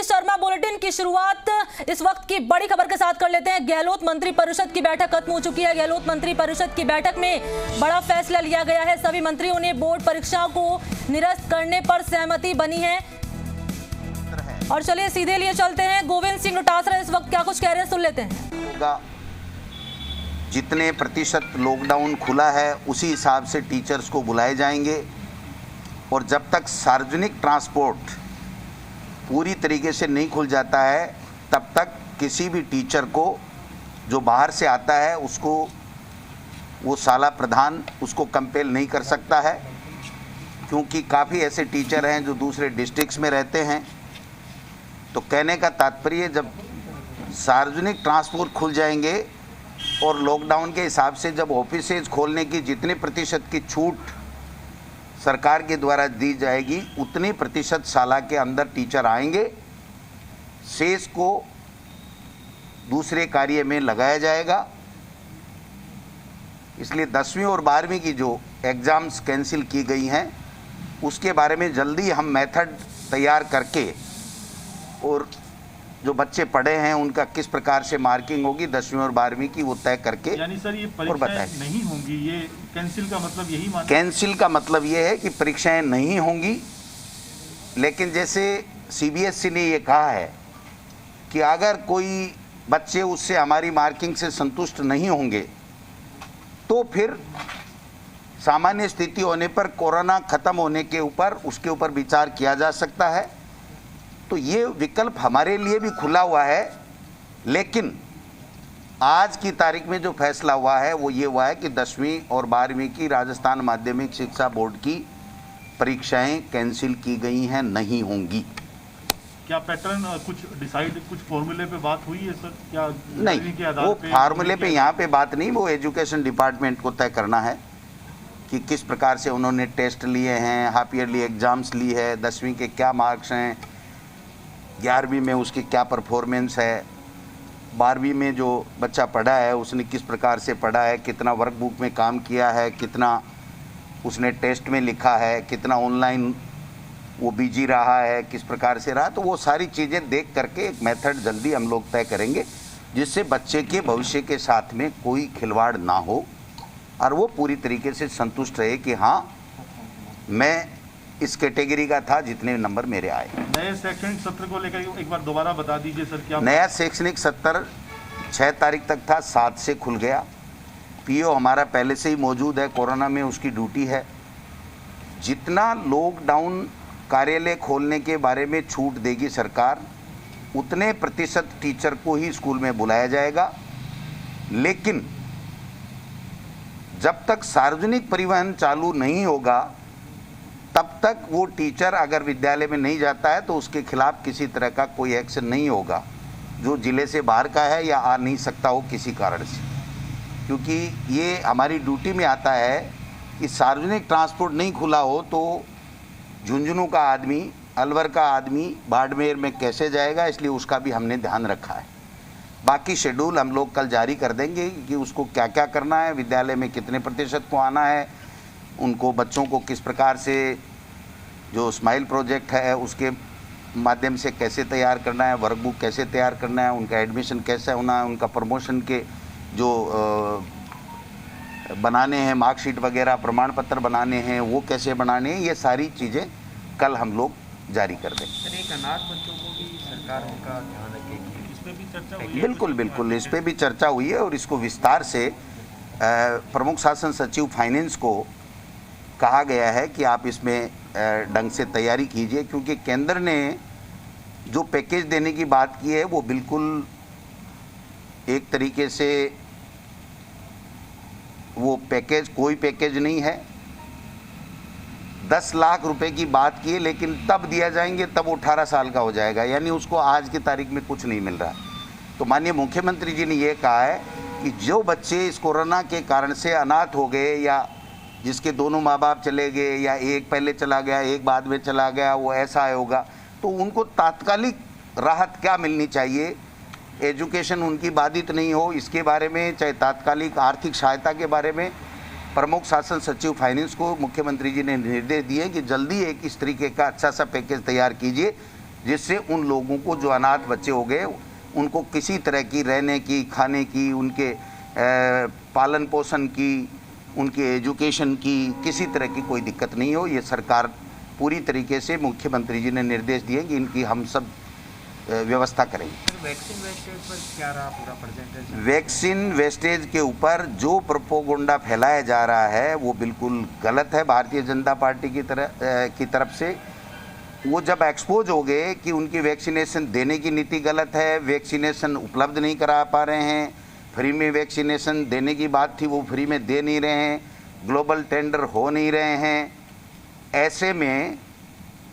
Arvind Sharma, bulletin की शुरुआत इस वक्त की बड़ी खबर के साथ कर लेते हैं। गहलोत मंत्री परिषद की बैठक खत्म हो चुकी है। गहलोत मंत्री परिषद की बैठक में बड़ा फैसला लिया गया है। सभी मंत्रियों ने बोर्ड परीक्षाओं को निरस्त करने पर सहमति बनी है। और चलिए सीधे लिए चलते हैं, गोविंद सिंह डोटासरा इस वक्त क्या कुछ कह रहे हैं, सुन लेते हैं। जितने प्रतिशत लॉकडाउन खुला है उसी हिसाब से टीचर्स को बुलाए जाएंगे, और जब तक सार्वजनिक ट्रांसपोर्ट पूरी तरीके से नहीं खुल जाता है तब तक किसी भी टीचर को जो बाहर से आता है उसको वो शाला प्रधान उसको कंपेल नहीं कर सकता है, क्योंकि काफ़ी ऐसे टीचर हैं जो दूसरे डिस्ट्रिक्ट्स में रहते हैं। तो कहने का तात्पर्य, जब सार्वजनिक ट्रांसपोर्ट खुल जाएंगे और लॉकडाउन के हिसाब से जब ऑफिसेज खोलने की जितने प्रतिशत की छूट सरकार के द्वारा दी जाएगी उतने प्रतिशत शाला के अंदर टीचर आएंगे, शेष को दूसरे कार्य में लगाया जाएगा। इसलिए 10वीं और 12वीं की जो एग्ज़ाम्स कैंसिल की गई हैं उसके बारे में जल्दी हम मेथड तैयार करके, और जो बच्चे पढ़े हैं उनका किस प्रकार से मार्किंग होगी 10वीं और 12वीं की, वो तय करके। यानी सर ये परीक्षाएं नहीं होंगी, ये कैंसिल का मतलब यही माना? कैंसिल का मतलब ये है कि परीक्षाएं नहीं होंगी, लेकिन जैसे सीबीएसई ने ये कहा है कि अगर कोई बच्चे उससे हमारी मार्किंग से संतुष्ट नहीं होंगे तो फिर सामान्य स्थिति होने पर, कोरोना खत्म होने के ऊपर उसके ऊपर विचार किया जा सकता है। तो ये विकल्प हमारे लिए भी खुला हुआ है, लेकिन आज की तारीख में जो फैसला हुआ है वो ये हुआ है कि 10वीं और 12वीं की राजस्थान माध्यमिक शिक्षा बोर्ड की परीक्षाएं कैंसिल की गई हैं, नहीं होंगी। क्या पैटर्न कुछ डिसाइड, कुछ फॉर्मूले पे बात हुई है सर? क्या नहीं, वो फार्मूले पे यहाँ पे बात नहीं, वो एजुकेशन डिपार्टमेंट को तय करना है कि किस प्रकार से उन्होंने टेस्ट लिए हैं, हाफ ईयरली एग्जाम्स ली है, 10वीं के क्या मार्क्स हैं, 11वीं में उसकी क्या परफॉर्मेंस है, 12वीं में जो बच्चा पढ़ा है उसने किस प्रकार से पढ़ा है, कितना वर्कबुक में काम किया है, कितना उसने टेस्ट में लिखा है, कितना ऑनलाइन वो बिजी रहा है, किस प्रकार से रहा। तो वो सारी चीज़ें देख करके एक मेथड जल्दी हम लोग तय करेंगे जिससे बच्चे के भविष्य के साथ में कोई खिलवाड़ ना हो और वो पूरी तरीके से संतुष्ट रहे कि हाँ मैं इस कैटेगरी का था जितने नंबर मेरे आए। नए शैक्षणिक सत्र को लेकर एक बार दोबारा बता दीजिए सर। क्या नया शैक्षणिक सत्र 6 तारीख तक था, 7 से खुल गया। पीओ हमारा पहले से ही मौजूद है, कोरोना में उसकी ड्यूटी है। जितना लॉकडाउन कार्यालय खोलने के बारे में छूट देगी सरकार, उतने प्रतिशत टीचर को ही स्कूल में बुलाया जाएगा, लेकिन जब तक सार्वजनिक परिवहन चालू नहीं होगा तब तक वो टीचर अगर विद्यालय में नहीं जाता है तो उसके खिलाफ किसी तरह का कोई एक्शन नहीं होगा जो जिले से बाहर का है या आ नहीं सकता हो किसी कारण से, क्योंकि ये हमारी ड्यूटी में आता है कि सार्वजनिक ट्रांसपोर्ट नहीं खुला हो तो झुंझुनू का आदमी, अलवर का आदमी बाड़मेर में कैसे जाएगा, इसलिए उसका भी हमने ध्यान रखा है। बाकी शेड्यूल हम लोग कल जारी कर देंगे कि उसको क्या क्या करना है, विद्यालय में कितने प्रतिशत को आना है, उनको बच्चों को किस प्रकार से जो स्माइल प्रोजेक्ट है उसके माध्यम से कैसे तैयार करना है, वर्कबुक कैसे तैयार करना है, उनका एडमिशन कैसे होना है, उनका प्रमोशन के जो बनाने हैं मार्कशीट वगैरह, प्रमाण पत्र बनाने हैं वो कैसे बनाने हैं, ये सारी चीज़ें कल हम लोग जारी कर देंगे। सर, एक अनाथ बच्चों को भी सरकार उनका ध्यान रखेगी, इस पे भी चर्चा हुई है? बिल्कुल बिल्कुल, इस पे भी चर्चा हुई है और इसको विस्तार से प्रमुख शासन सचिव फाइनेंस को कहा गया है कि आप इसमें ढंग से तैयारी कीजिए, क्योंकि केंद्र ने जो पैकेज देने की बात की है वो बिल्कुल एक तरीके से वो पैकेज कोई पैकेज नहीं है। 10 लाख रुपए की बात की है, लेकिन तब दिया जाएंगे तब वो 18 साल का हो जाएगा, यानी उसको आज की तारीख में कुछ नहीं मिल रहा। तो माननीय मुख्यमंत्री जी ने ये कहा है कि जो बच्चे इस कोरोना के कारण से अनाथ हो गए या जिसके दोनों माँ बाप चले गए या एक पहले चला गया एक बाद में चला गया, वो ऐसा होगा, तो उनको तात्कालिक राहत क्या मिलनी चाहिए, एजुकेशन उनकी बाधित नहीं हो, इसके बारे में, चाहे तात्कालिक आर्थिक सहायता के बारे में प्रमुख शासन सचिव फाइनेंस को मुख्यमंत्री जी ने निर्देश दिए कि जल्दी एक इस तरीके का अच्छा सा पैकेज तैयार कीजिए जिससे उन लोगों को जो अनाथ बच्चे हो गए उनको किसी तरह की रहने की, खाने की, उनके पालन पोषण की, उनके एजुकेशन की किसी तरह की कोई दिक्कत नहीं हो। ये सरकार पूरी तरीके से मुख्यमंत्री जी ने निर्देश दिए कि इनकी हम सब व्यवस्था करेंगे। वैक्सीन वेस्टेज पर क्या रहा पूरा परसेंटेज? वैक्सीन वेस्टेज के ऊपर जो प्रोपोगंडा फैलाया जा रहा है वो बिल्कुल गलत है भारतीय जनता पार्टी की तरफ से। वो जब एक्सपोज हो गए कि उनकी वैक्सीनेशन देने की नीति गलत है, वैक्सीनेशन उपलब्ध नहीं करा पा रहे हैं, फ्री में वैक्सीनेशन देने की बात थी वो फ्री में दे नहीं रहे हैं, ग्लोबल टेंडर हो नहीं रहे हैं, ऐसे में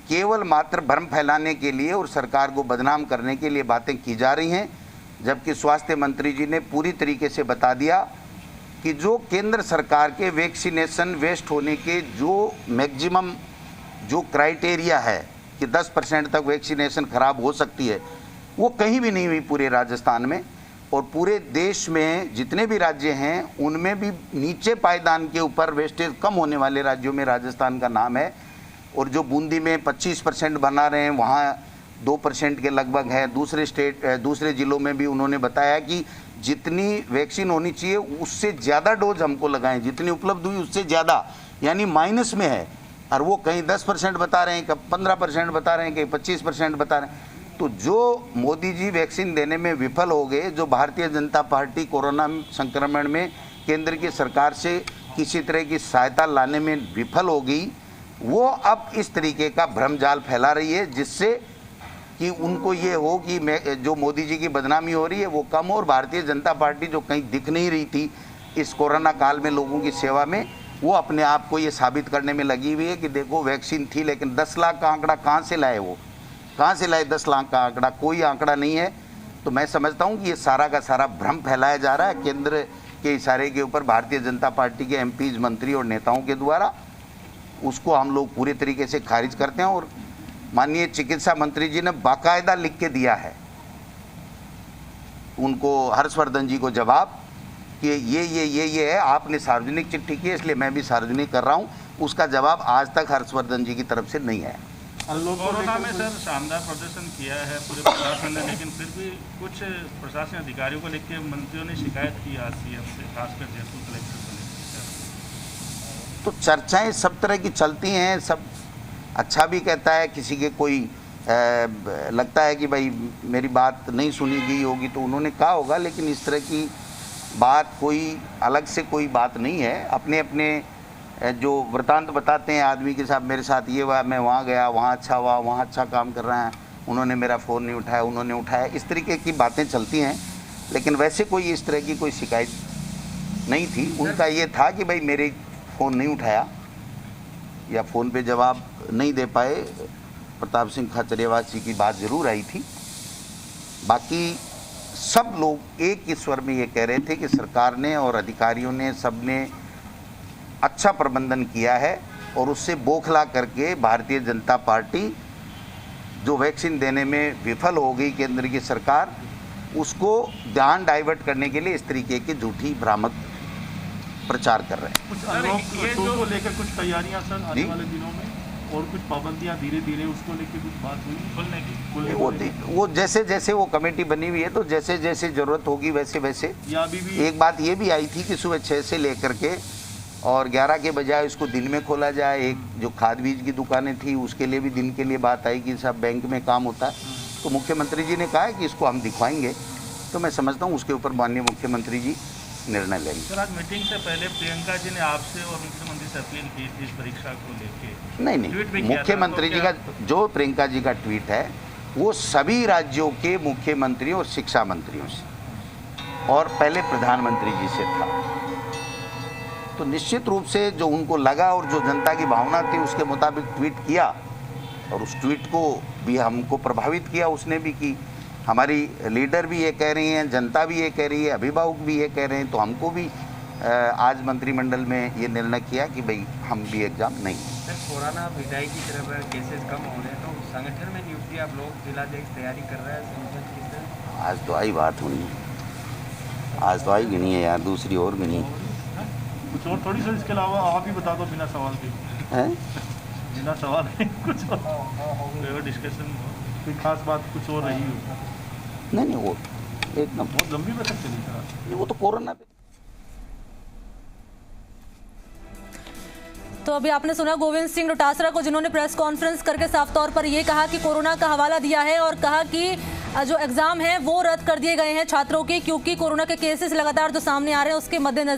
केवल मात्र भ्रम फैलाने के लिए और सरकार को बदनाम करने के लिए बातें की जा रही हैं। जबकि स्वास्थ्य मंत्री जी ने पूरी तरीके से बता दिया कि जो केंद्र सरकार के वैक्सीनेशन वेस्ट होने के जो मैक्सिमम जो क्राइटेरिया है कि 10% तक वैक्सीनेशन खराब हो सकती है, वो कहीं भी नहीं हुई पूरे राजस्थान में। और पूरे देश में जितने भी राज्य हैं उनमें भी नीचे पायदान के ऊपर वेस्टेज कम होने वाले राज्यों में राजस्थान का नाम है। और जो बूंदी में 25% बना रहे हैं वहाँ 2% के लगभग है। दूसरे ज़िलों में भी उन्होंने बताया कि जितनी वैक्सीन होनी चाहिए उससे ज़्यादा डोज हमको लगाएं, जितनी उपलब्ध हुई उससे ज़्यादा, यानी माइनस में है। और वो कहीं 10% बता रहे हैं, कहीं 15% बता रहे हैं, कहीं 25% बता रहे हैं। तो जो मोदी जी वैक्सीन देने में विफल हो गए, जो भारतीय जनता पार्टी कोरोना संक्रमण में केंद्र की सरकार से किसी तरह की सहायता लाने में विफल हो गई, वो अब इस तरीके का भ्रमजाल फैला रही है जिससे कि उनको ये हो कि जो मोदी जी की बदनामी हो रही है वो कम हो। और भारतीय जनता पार्टी जो कहीं दिख नहीं रही थी इस कोरोना काल में लोगों की सेवा में, वो अपने आप को ये साबित करने में लगी हुई है कि देखो वैक्सीन थी। लेकिन 10 लाख का आंकड़ा कहाँ से लाए, वो कहाँ से लाए 10 लाख का आंकड़ा? कोई आंकड़ा नहीं है। तो मैं समझता हूँ कि ये सारा का सारा भ्रम फैलाया जा रहा है केंद्र के इशारे के ऊपर भारतीय जनता पार्टी के एमपीज, मंत्री और नेताओं के द्वारा। उसको हम लोग पूरे तरीके से खारिज करते हैं। और माननीय चिकित्सा मंत्री जी ने बाकायदा लिख के दिया है उनको, हर्षवर्धन जी को, जवाब कि ये है, आपने सार्वजनिक चिट्ठी की है इसलिए मैं भी सार्वजनिक कर रहा हूँ। उसका जवाब आज तक हर्षवर्धन जी की तरफ से नहीं है। कोरोना में सर शानदार प्रदर्शन किया है पूरे प्रशासन ने, लेकिन फिर भी कुछ प्रशासन अधिकारियों को लेकर मंत्रियों ने शिकायत की आज सीएम से, खासकर जयपुर कलेक्टर को लेकर। तो चर्चाएं सब तरह की चलती हैं, सब अच्छा भी कहता है, किसी के कोई लगता है कि भाई मेरी बात नहीं सुनी गई होगी तो उन्होंने कहा होगा। लेकिन इस तरह की बात कोई अलग से कोई बात नहीं है। अपने अपने जो वृतांत बताते हैं आदमी के साथ, मेरे साथ ये हुआ, मैं वहाँ गया, वहाँ अच्छा हुआ, वहाँ अच्छा काम कर रहे हैं, उन्होंने मेरा फ़ोन नहीं उठाया, उन्होंने उठाया, इस तरीके की बातें चलती हैं। लेकिन वैसे कोई इस तरह की कोई शिकायत नहीं थी। उनका ये था कि भाई मेरे फ़ोन नहीं उठाया या फ़ोन पे जवाब नहीं दे पाए। प्रताप सिंह खाचरियावास जी की बात ज़रूर आई थी। बाकी सब लोग एक ही स्वर में ये कह रहे थे कि सरकार ने और अधिकारियों ने, सब ने अच्छा प्रबंधन किया है। और उससे बौखला करके भारतीय जनता पार्टी जो वैक्सीन देने में विफल हो गई केंद्र की सरकार, उसको ध्यान डाइवर्ट करने के लिए इस तरीके की झूठी भ्रामक प्रचार कर रहे हैं। कुछ अनलॉक को लेकर कुछ तैयारियां सर आने वाले दिनों में, और कुछ पाबंदियां धीरे धीरे उसको लेकर कुछ बात हुई खुलने की? वो जैसे जैसे वो कमेटी बनी हुई है तो जैसे जैसे ज़रूरत होगी वैसे वैसे। या अभी भी एक बात ये भी आई थी कि सुबह 6 से लेकर के और 11 के बजाय उसको दिन में खोला जाए। एक जो खाद बीज की दुकानें थी उसके लिए भी दिन के लिए बात आई कि सब बैंक में काम होता है। तो मुख्यमंत्री जी ने कहा है कि इसको हम दिखवाएंगे। तो मैं समझता हूँ उसके ऊपर माननीय मुख्यमंत्री जी निर्णय लेंगे। सर आज मीटिंग से पहले प्रियंका जी ने आपसे और मुख्यमंत्री से अपील की थी इस परीक्षा को लेके। नहीं, मुख्यमंत्री जी का जो प्रियंका जी का ट्वीट है वो सभी राज्यों के मुख्यमंत्रियों और शिक्षा मंत्रियों से और पहले प्रधानमंत्री जी से था। तो निश्चित रूप से जो उनको लगा और जो जनता की भावना थी उसके मुताबिक ट्वीट किया। और उस ट्वीट को भी हमको प्रभावित किया उसने भी कि हमारी लीडर भी ये कह रही हैं, जनता भी ये कह रही है, अभिभावक भी ये कह रहे हैं। तो हमको भी आज मंत्रिमंडल में ये निर्णय किया कि भाई हम भी एग्जाम नहीं। सर कोरोना विदाई की तरफ केसेस कम हो रहे हैं तो संगठन में नियुक्ति आप लोग जिलाध्यक्ष तैयारी कर रहे हैं? आज तो आई बात हुई, आज तो आई गिनी है यार, दूसरी और गिनी। कुछ और थोड़ी सर इसके अलावा आप ही बता दो बिना सवाल के। हैं? बिना सवाल कुछ और डिस्कशन कोई खास बात कुछ और रही हो? नहीं, वो एकदम बहुत लंबी बैठक चली सर। वो तो कोरोना पे। तो अभी आपने सुना गोविंद सिंह डोटासरा को, जिन्होंने प्रेस कॉन्फ्रेंस करके साफ तौर पर ये कहा कि कोरोना का हवाला दिया है और कहा कि जो एग्जाम है वो रद्द कर दिए गए हैं छात्रों के, क्योंकि कोरोना के केसेस लगातार जो सामने आ रहे हैं उसके मद्देनजर